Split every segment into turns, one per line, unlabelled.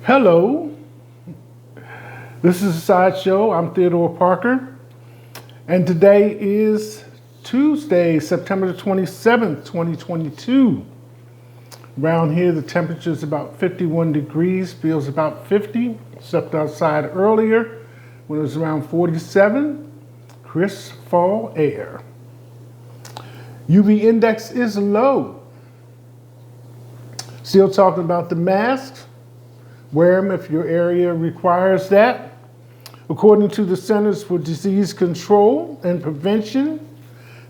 Hello, this is a Sideshow. I'm Theodore Parker, and today is Tuesday, September the 27th, 2022. Around here, the temperature is about 51 degrees, feels about 50. Stepped outside earlier when it was around 47. Crisp fall air. UV index is low. Still talking about the masks. Wear them if your area requires that. According to the Centers for Disease Control and Prevention,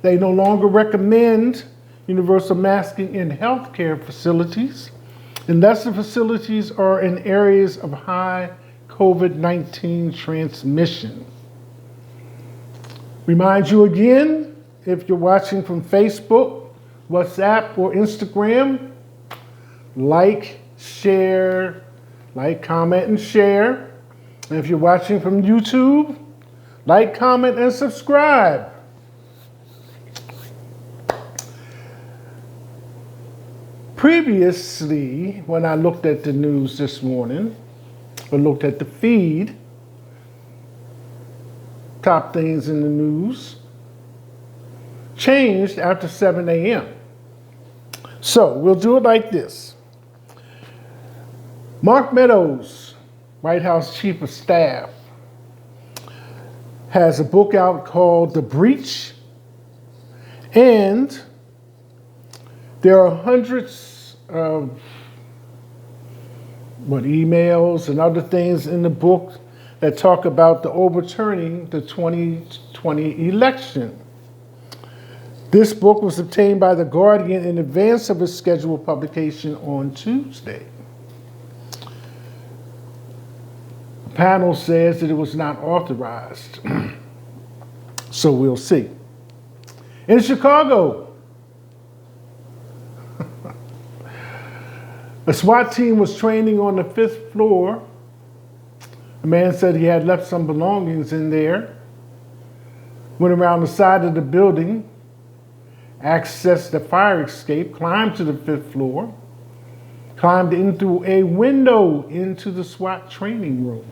they no longer recommend universal masking in healthcare facilities unless the facilities are in areas of high COVID-19 transmission. Remind you again, if you're watching from Facebook, WhatsApp, or Instagram, share, comment, and share. And if you're watching from YouTube, comment, and subscribe. Previously, when I looked at the news this morning, or looked at the feed, top things in the news, changed after 7 a.m. So we'll do it like this. Mark Meadows, White House Chief of Staff, has a book out called The Breach, and there are hundreds of emails and other things in the book that talk about the overturning the 2020 election. This book was obtained by The Guardian in advance of its scheduled publication on Tuesday. The panel says that it was not authorized, so we'll see. In Chicago, a SWAT team was training on the 5th floor. A man said he had left some belongings in there, went around the side of the building, accessed the fire escape, climbed to the 5th floor, climbed in through a window into the SWAT training room.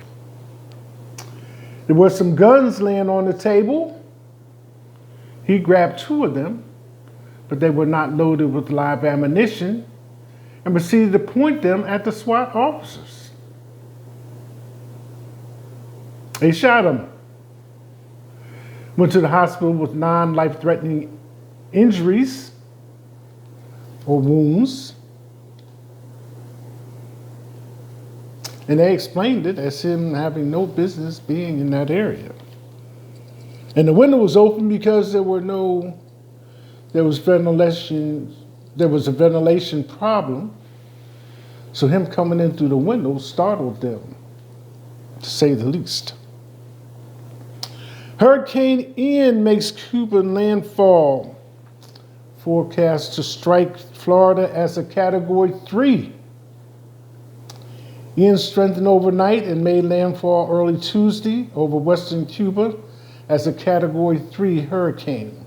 There were some guns laying on the table. He grabbed 2 of them, but they were not loaded with live ammunition, and proceeded to point them at the SWAT officers. They shot him. Went to the hospital with non-life-threatening injuries or wounds. And they explained it as him having no business being in that area. And the window was open because there was a ventilation problem. So him coming in through the window startled them, to say the least. Hurricane Ian makes Cuban landfall. Forecast to strike Florida as a Category 3. Ian strengthened overnight and made landfall early Tuesday over western Cuba as a Category 3 hurricane.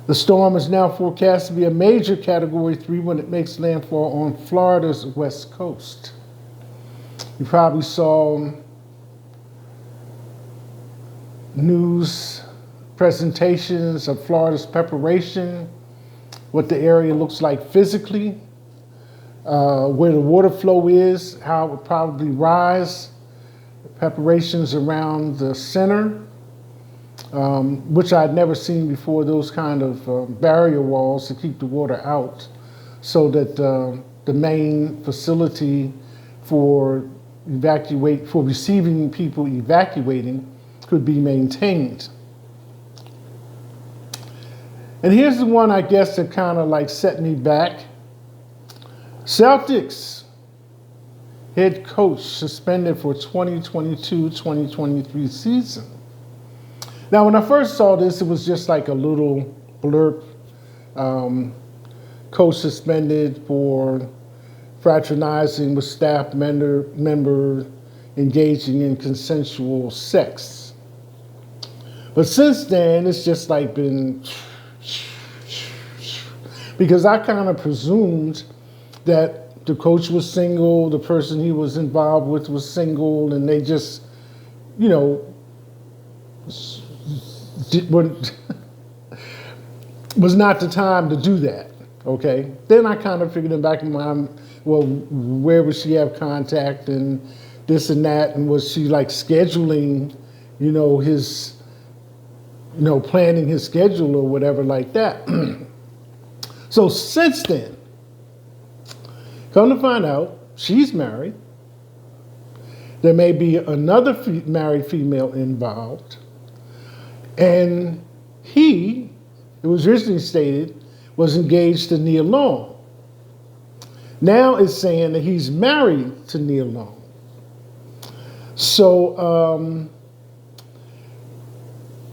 The storm is now forecast to be a major Category 3 when it makes landfall on Florida's west coast. You probably saw news presentations of Florida's preparation, what the area looks like physically, where the water flow is, how it would probably rise, preparations around the center, which I'd never seen before, those kind of barrier walls to keep the water out so that the main facility for receiving people evacuating could be maintained. And here's the one I guess that kind of set me back. Celtics head coach suspended for 2022-2023 season. Now, when I first saw this, it was just like a little blurb. Coach suspended for fraternizing with staff member engaging in consensual sex. But since then, it's just been, because I kind of presumed that the coach was single, the person he was involved with was single, and they just, you know, was not the time to do that, okay? Then I kind of figured in the back of my mind, well, where would she have contact and this and that, and was she like scheduling, you know, his, you know, planning his schedule or whatever like that. So since then, come to find out, she's married. There may be another married female involved. And he, it was originally stated, was engaged to Nia Long. Now it's saying that he's married to Nia Long. So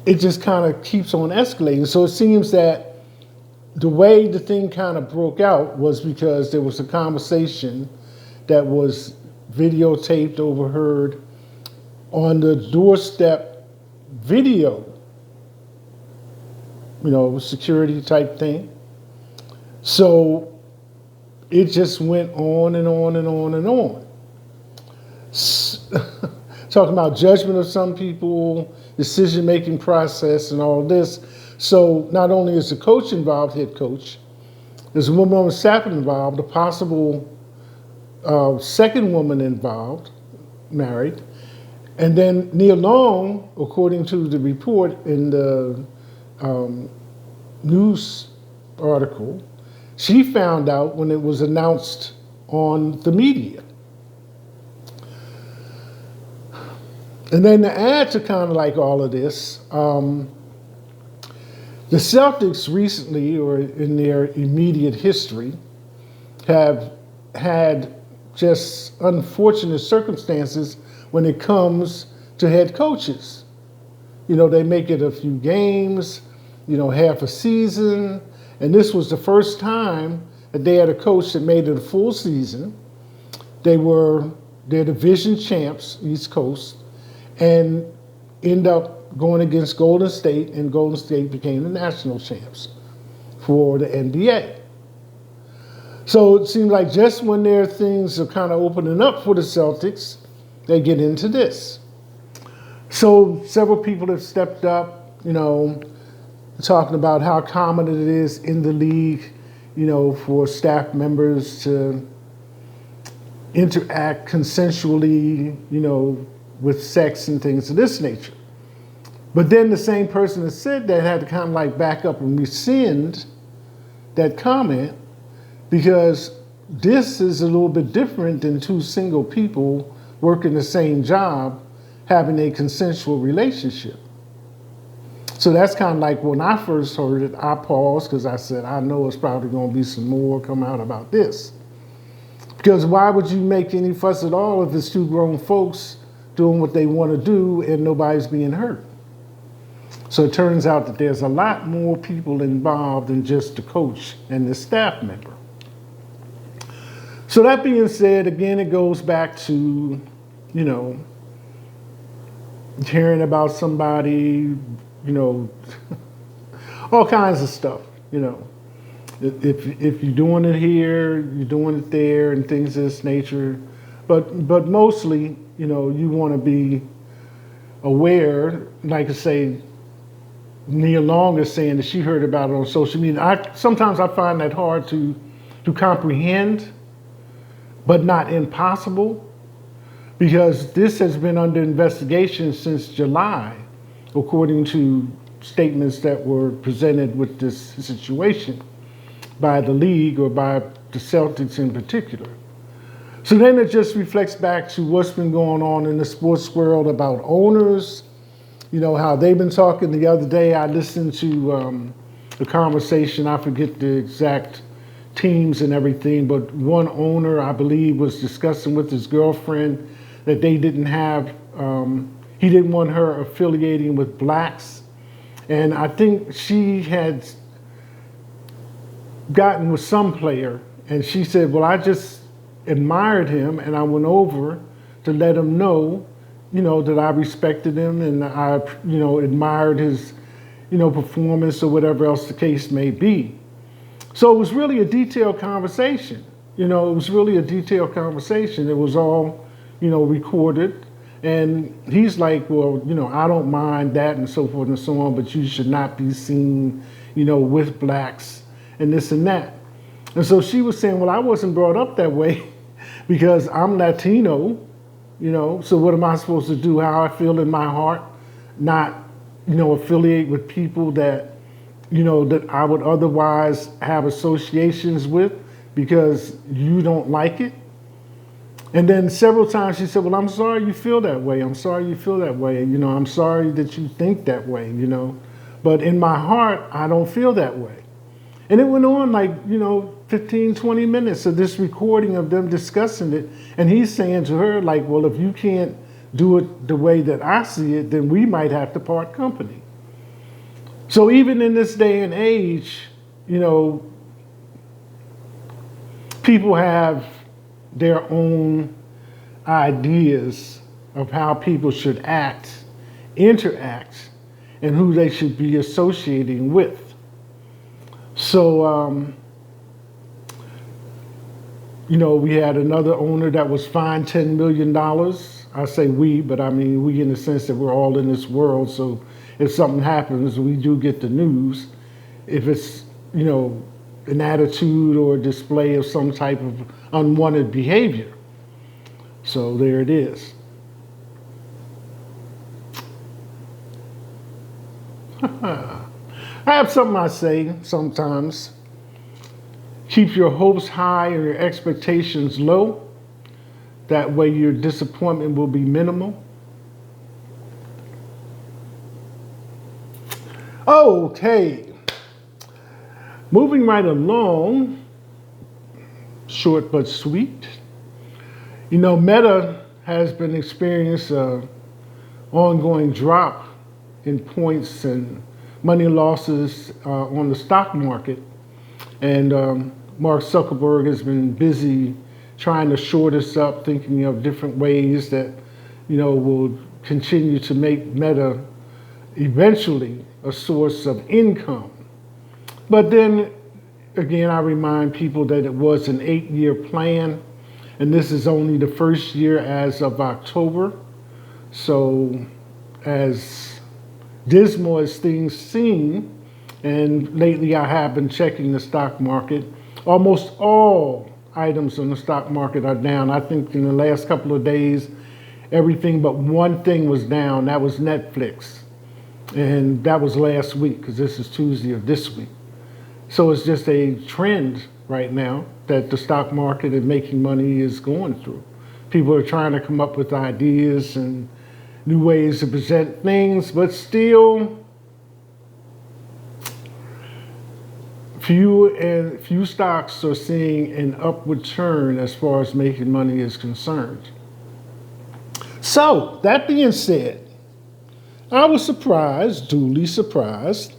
it just kind of keeps on escalating. So it seems that the way the thing kind of broke out was because there was a conversation that was videotaped, overheard on the doorstep video, you know, security type thing. So it just went on and on and on and on. Talking about judgment of some people, decision-making process and all this. So not only is the coach involved, head coach, there's a woman on the staff involved, a possible second woman involved, married. And then Nia Long, according to the report in the news article, she found out when it was announced on the media. And then to add to kind of like all of this, the Celtics recently, or in their immediate history, have had just unfortunate circumstances when it comes to head coaches. You know, they make it a few games, you know, half a season, and this was the first time that they had a coach that made it a full season. They're division champs, East Coast, and end up going against Golden State, and Golden State became the national champs for the NBA. So it seems like just when their things are kind of opening up for the Celtics, they get into this. So several people have stepped up, you know, talking about how common it is in the league, you know, for staff members to interact consensually, you know, with sex and things of this nature. But then the same person that said that had to kind of like back up and rescind that comment, because this is a little bit different than two single people working the same job having a consensual relationship. So that's kind of like when I first heard it, I paused because I said, I know it's probably going to be some more come out about this. Because why would you make any fuss at all if it's two grown folks doing what they want to do and nobody's being hurt? So it turns out that there's a lot more people involved than just the coach and the staff member. So that being said, again, it goes back to, you know, hearing about somebody, you know, all kinds of stuff, you know. If you're doing it here, you're doing it there, and things of this nature. But mostly, you know, you want to be aware, like I say, Nia Long is saying that she heard about it on social media. Sometimes I find that hard to comprehend, but not impossible, because this has been under investigation since July, according to statements that were presented with this situation by the league or by the Celtics in particular. So then it just reflects back to what's been going on in the sports world about owners. You know, how they've been talking. The other day I listened to a conversation, I forget the exact teams and everything, but one owner, I believe, was discussing with his girlfriend that they didn't have, he didn't want her affiliating with blacks. And I think she had gotten with some player, and she said, well, I just admired him and I went over to let him know, you know, that I respected him and I, you know, admired his, you know, performance or whatever else the case may be. So it was really a detailed conversation. You know, it was really a detailed conversation. It was all, recorded. And he's like, well, I don't mind that and so forth and so on, but you should not be seen, with blacks and this and that. And so she was saying, well, I wasn't brought up that way because I'm Latino, so what am I supposed to do? How I feel in my heart, not, affiliate with people that, that I would otherwise have associations with because you don't like it. And then several times she said, well, I'm sorry you feel that way. I'm sorry you feel that way. I'm sorry that you think that way, But in my heart, I don't feel that way. And it went on like, 15, 20 minutes of this recording of them discussing it. And he's saying to her, like, well, if you can't do it the way that I see it, then we might have to part company. So even in this day and age, people have their own ideas of how people should act, interact, and who they should be associating with. So, we had another owner that was fined $10 million. I say we, but I mean we in the sense that we're all in this world. So if something happens, we do get the news. If it's, an attitude or a display of some type of unwanted behavior. So there it is. I have something I say sometimes. Keep your hopes high and your expectations low. That way your disappointment will be minimal. Okay. Moving right along, short but sweet. Meta has been experiencing an ongoing drop in points and money losses on the stock market. And Mark Zuckerberg has been busy trying to shore this up, thinking of different ways that, will continue to make Meta eventually a source of income. But then again, I remind people that it was an 8-year plan, and this is only the first year as of October. So as dismal as things seem, and lately I have been checking the stock market, almost all items on the stock market are down. I think in the last couple of days, everything but one thing was down. That was Netflix. And that was last week, because this is Tuesday of this week. So it's just a trend right now that the stock market and making money is going through. People are trying to come up with ideas and new ways to present things, but still few stocks are seeing an upward turn as far as making money is concerned. So that being said, I was surprised, duly surprised,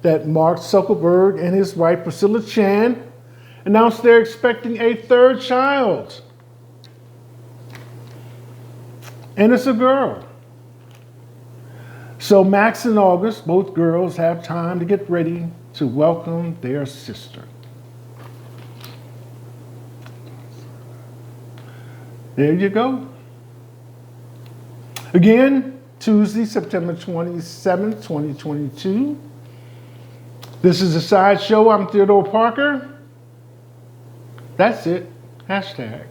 that Mark Zuckerberg and his wife Priscilla Chan announced they're expecting a third child. And it's a girl. So Max and August, both girls, have time to get ready to welcome their sister. There you go. Again, Tuesday, September 27th, 2022. This is a Sideshow. I'm Theodore Parker. That's it. Hashtag.